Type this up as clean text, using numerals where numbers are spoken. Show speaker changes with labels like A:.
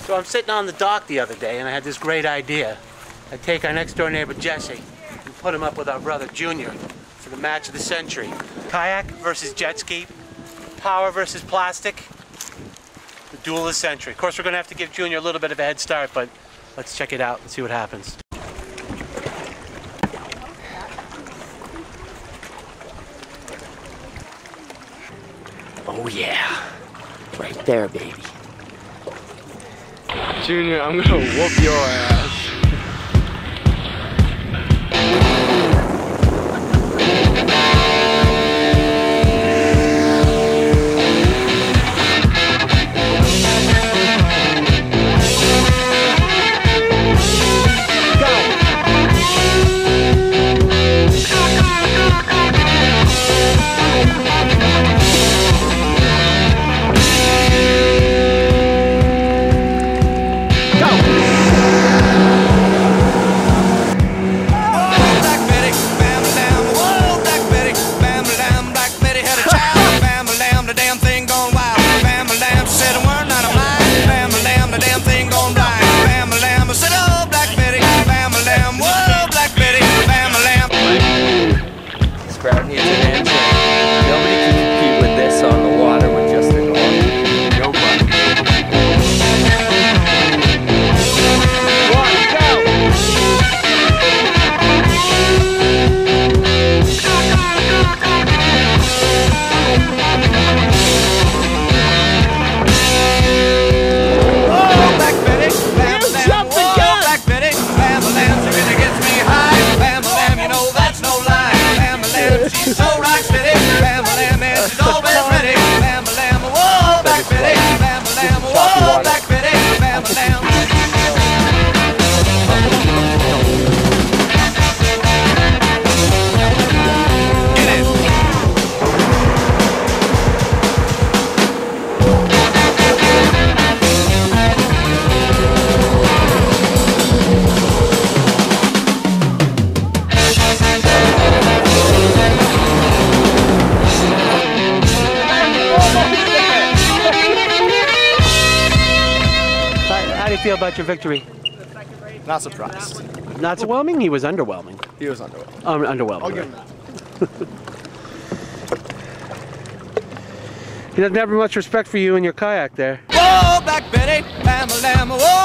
A: So I'm sitting on the dock the other day and I had this great idea. I'd take our next door neighbor Jesse and put him up with our brother Junior for the match of the century. Kayak versus jet ski, power versus plastic, the duel of the century. Of course we're going to have to give Junior a little bit of a head start, but let's check it out and see what happens.
B: Oh yeah, right there, baby.
C: Junior, I'm gonna whoop your ass.
A: How do you feel about your victory?
C: Not surprised.
A: Not overwhelming? He was underwhelming.
C: He was underwhelming.
A: Underwhelming.
C: I'll give him that.
A: He doesn't have much respect for you and your kayak there.
D: Whoa, Black Betty, lamb, lamb, whoa.